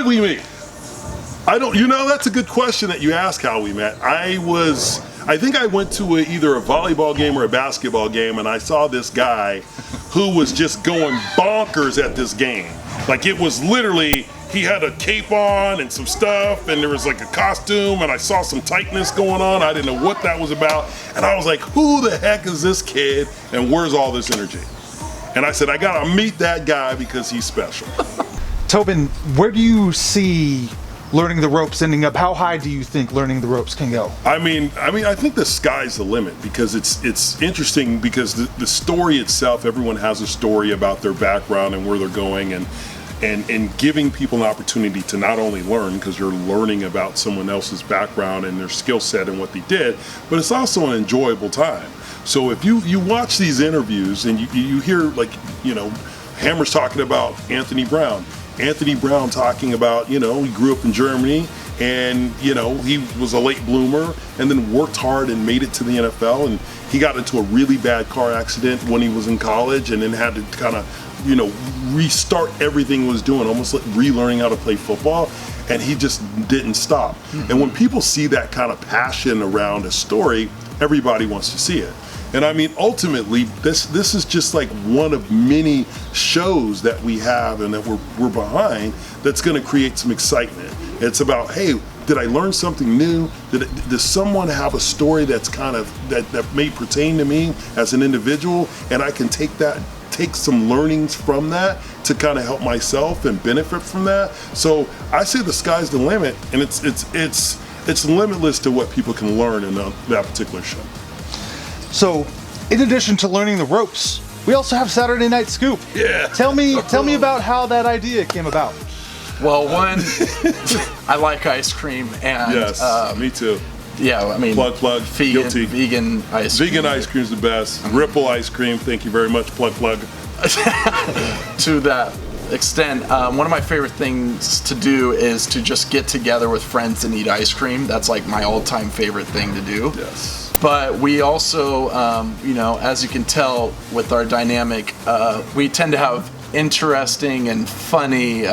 we meet? That's a good question that you ask how we met. I think I went to either a volleyball game or a basketball game, and I saw this guy who was just going bonkers at this game. Like, it was literally, he had a cape on and some stuff, and there was like a costume, and I saw some tightness going on. I didn't know what that was about. And I was like, who the heck is this kid, and where's all this energy? And I said, I gotta meet that guy because he's special. Tobin, where do you see learning the ropes ending up? How high do you think learning the ropes can go? I think the sky's the limit, because it's interesting, because the story itself, everyone has a story about their background and where they're going, and giving people an opportunity to not only learn, because you're learning about someone else's background and their skill set and what they did, but it's also an enjoyable time. So if you watch these interviews and you hear, like, Hammer's talking about Anthony Brown talking about, he grew up in Germany, and, he was a late bloomer and then worked hard and made it to the NFL, and he got into a really bad car accident when he was in college, and then had to kind of, restart everything he was doing, almost like relearning how to play football, and he just didn't stop. Mm-hmm. And when people see that kind of passion around a story, everybody wants to see it. And ultimately, this is just like one of many shows that we have and that we're behind that's going to create some excitement. It's about, hey, did I learn something new? Does someone have a story that's kind of that may pertain to me as an individual, and I can take some learnings from that to kind of help myself and benefit from that. So I say the sky's the limit, and it's limitless to what people can learn in that particular show. So, in addition to learning the ropes, we also have Saturday Night Scoop. Yeah. Tell me about how that idea came about. Well, one, I like ice cream, and yes, me too. Yeah, plug. Guilty. Vegan ice cream. Vegan ice cream is the best. Ripple ice cream. Thank you very much. Plug. To that extent, one of my favorite things to do is to just get together with friends and eat ice cream. That's like my all-time favorite thing to do. Yes. But we also, as you can tell with our dynamic, we tend to have interesting and funny,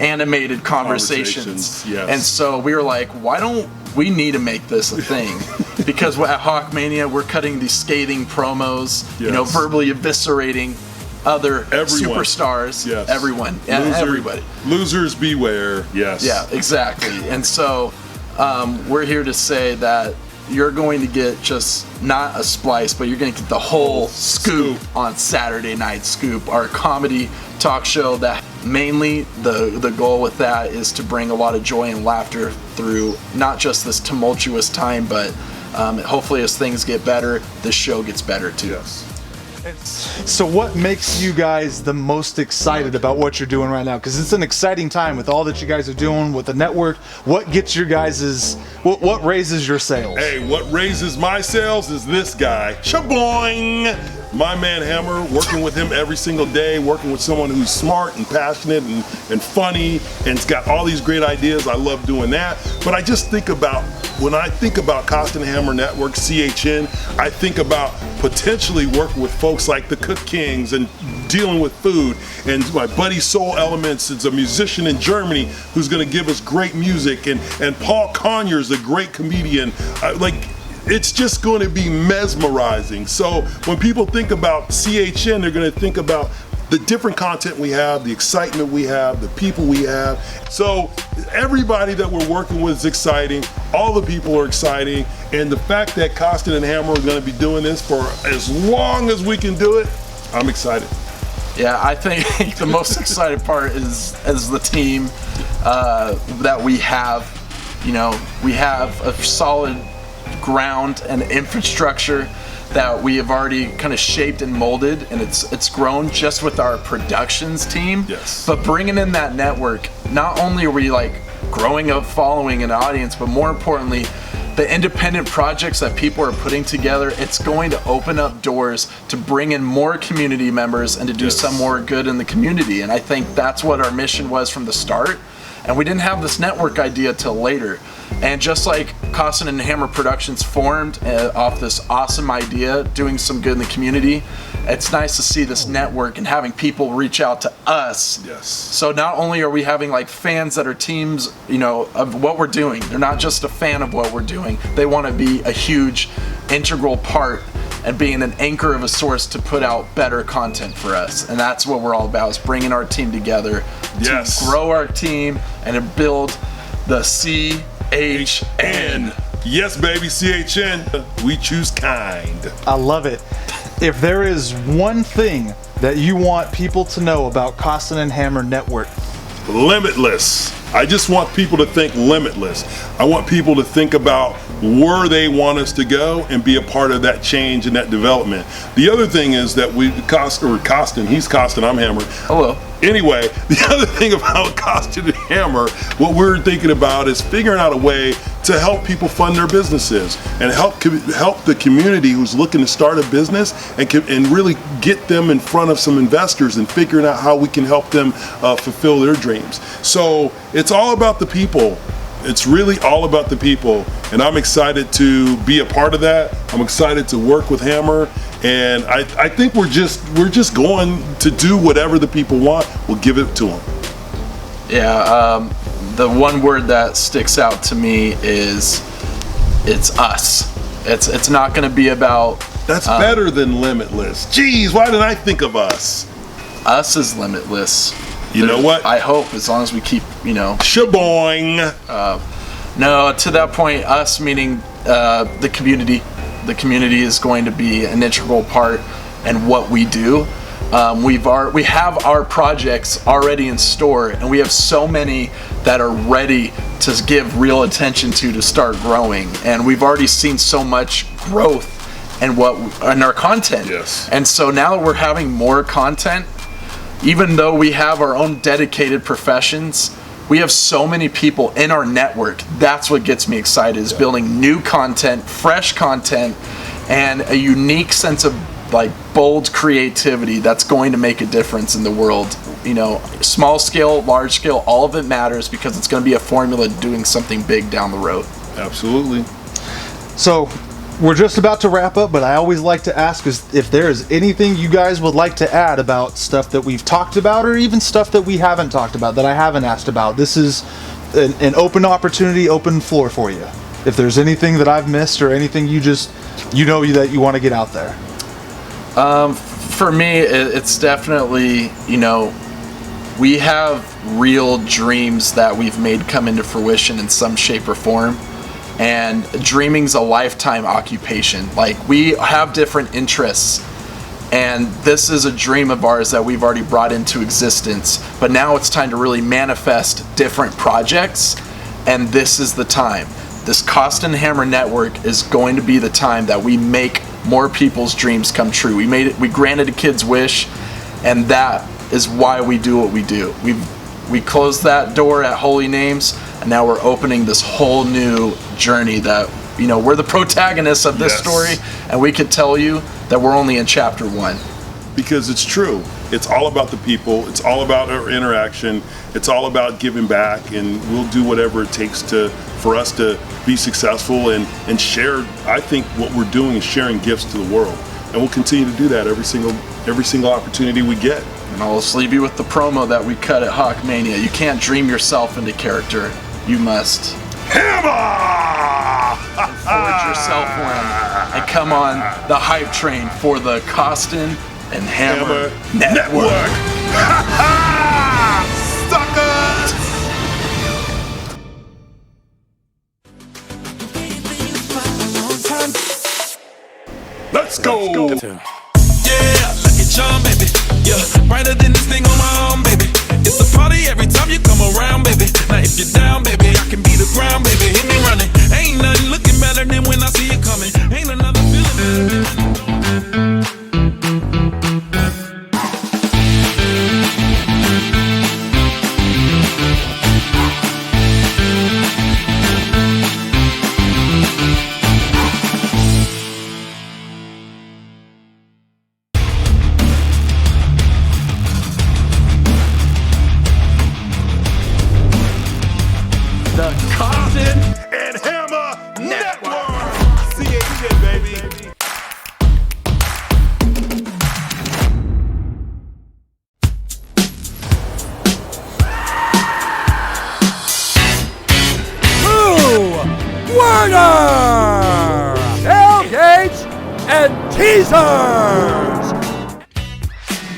animated conversations. Yes. And so we were like, why don't we need to make this a thing? Because at Hawkmania, we're cutting these scathing promos, yes, verbally eviscerating other superstars. Yes. Everyone. Everybody. Losers beware. Yes. Yeah, exactly. And so we're here to say that you're going to get just not a splice, but you're going to get the whole scoop on Saturday Night Scoop, our comedy talk show that mainly the goal with that is to bring a lot of joy and laughter through not just this tumultuous time, but hopefully as things get better, this show gets better too. Yes. So what makes you guys the most excited about what you're doing right now? Because it's an exciting time with all that you guys are doing with the network. What gets your guys's, what raises your sales? Hey, what raises my sales is this guy, Shaboing! My man Hammer, working with him every single day, working with someone who's smart and passionate and funny, and it's got all these great ideas. I love doing that. But I just think about, when I think about Costen and Hammer Network, CHN, I think about potentially working with folks like the Cook Kings and dealing with food. And my buddy Soul Elements is a musician in Germany who's gonna give us great music. And Paul Conyers, a great comedian. It's just going to be mesmerizing. So when people think about CHN, they're going to think about the different content we have, the excitement we have, the people we have. So everybody that we're working with is exciting. All the people are exciting. And the fact that Costen and Hammer are going to be doing this for as long as we can do it, I'm excited. Yeah, I think the most exciting part is the team that we have. We have a solid ground and infrastructure that we have already kind of shaped and molded, and it's grown just with our productions team. Yes. But bringing in that network, not only are we growing a following and audience, but more importantly, the independent projects that people are putting together, it's going to open up doors to bring in more community members and to do some more good in the community. And I think that's what our mission was from the start. And we didn't have this network idea till later. And just like Costen and Hammer Productions formed off this awesome idea, doing some good in the community, it's nice to see this network and having people reach out to us. Yes. So not only are we having like fans that are teams, you know, of what we're doing, they're not just a fan of what we're doing. They want to be a huge integral part and being an anchor of a source to put out better content for us. And that's what we're all about, is bringing our team together Yes. to grow our team and to build the CHN. Yes, baby, CHN. We choose kind. I love it. If there is one thing that you want people to know about Costen and Hammer Network, Limitless. I just want people to think limitless. I want people to think about where they want us to go and be a part of that change and that development. The other thing is that Costen, he's Costen, I'm Hammer. Hello. Anyway, the other thing about Costen and Hammer, what we're thinking about is figuring out a way to help people fund their businesses and help the community who's looking to start a business and really get them in front of some investors and figuring out how we can help them fulfill their dreams. So it's all about the people. It's really all about the people, and I'm excited to be a part of that. I'm excited to work with Hammer, and I think we're just going to do whatever the people want. We'll give it to them. Yeah, the one word that sticks out to me is it's us. It's not going to be about That's better than limitless. Jeez, why didn't I think of us? us is limitless. You know what? I hope, as long as we keep, you know. Shaboing. No, to that point, us meaning the community. The community is going to be an integral part in what we do. We have our projects already in store, and we have so many that are ready to give real attention to start growing. And we've already seen so much growth in our content. Yes. And so now that we're having more content, even though we have our own dedicated professions, we have so many people in our network. That's what gets me excited, is building new content, fresh content, and a unique sense of like bold creativity that's going to make a difference in the world. You know, small scale, large scale, all of it matters, because it's going to be a formula doing something big down the road. Absolutely. so we're just about to wrap up, but I always like to ask is if there is anything you guys would like to add about stuff that we've talked about, or even stuff that we haven't talked about, that I haven't asked about. This is an open opportunity, open floor for you. If there's anything that I've missed or anything you know that you want to get out there. For me, it's definitely, you know, we have real dreams that we've made come into fruition in some shape or form. And dreaming's a lifetime occupation. Like, we have different interests, and this is a dream of ours that we've already brought into existence. But now it's time to really manifest different projects, and this is the time. This Costen and Hammer Network is going to be the time that we make more people's dreams come true. We granted a kid's wish, and that is why we do what we do. We closed that door at Holy Names, and now we're opening this whole new journey that, you know, we're the protagonists of this Yes. story, and we could tell you that we're only in chapter 1. Because it's true. It's all about the people. It's all about our interaction. It's all about giving back, and we'll do whatever it takes for us to be successful and share. I think what we're doing is sharing gifts to the world, and we'll continue to do that every single opportunity we get. And I'll just leave you with the promo that we cut at Hawkmania. You can't dream yourself into character. You must Hammer! forge yourself one and come on the hype train for the Costen and Hammer Network. Suckers! Let's go! Yeah, look at John, baby. Yeah, brighter than this thing on my arm, baby. It's a party every time you come around, baby. Now if you're down, baby, I can be the ground, baby. Hit me running. Ain't nothing looking better than when I see you coming. Ain't another feeling. The Costen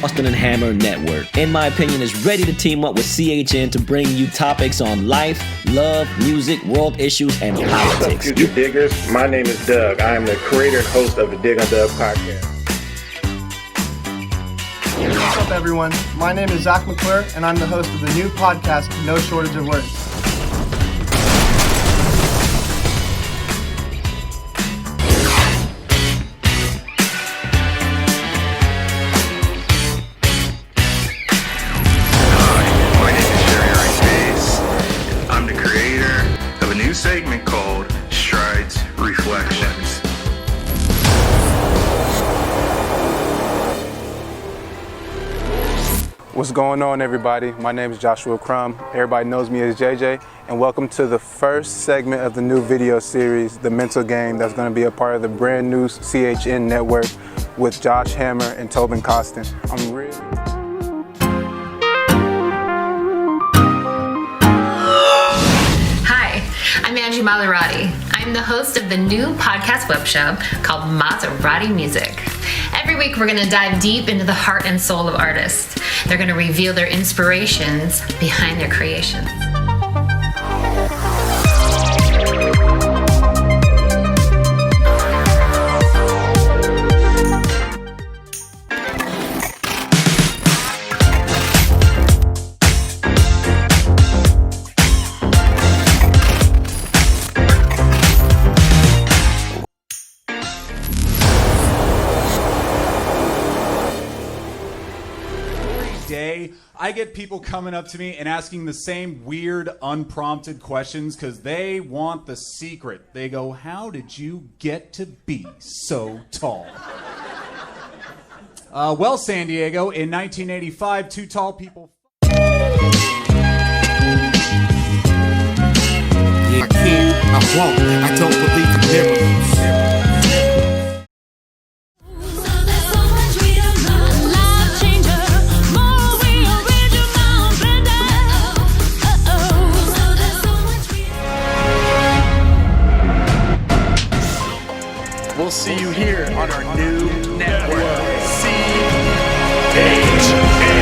Costen and Hammer Network, in my opinion, is ready to team up with CHN to bring you topics on life, love, music, world issues, and politics. You diggers, my name is Doug. I am the creator and host of the Dig on Doug podcast. What's up, everyone? My name is Zach McClure, and I'm the host of the new podcast, No Shortage of Words. Segment called Strides Reflections. What's going on, everybody? My name is Joshua Crum. Everybody knows me as JJ, and welcome to the first segment of the new video series, The Mental Game, that's going to be a part of the brand new CHN network with Josh Hammer and Tobin Costen. I'm really I'm Angie Maserati. I'm the host of the new podcast web show called Maserati Music. Every week we're going to dive deep into the heart and soul of artists. They're going to reveal their inspirations behind their creations. I get people coming up to me and asking the same weird, unprompted questions because they want the secret. They go, how did you get to be so tall? Well, San Diego, in 1985, two tall people... I can't, I won't, I don't believe in miracles. We'll see you here on our new network. CHN.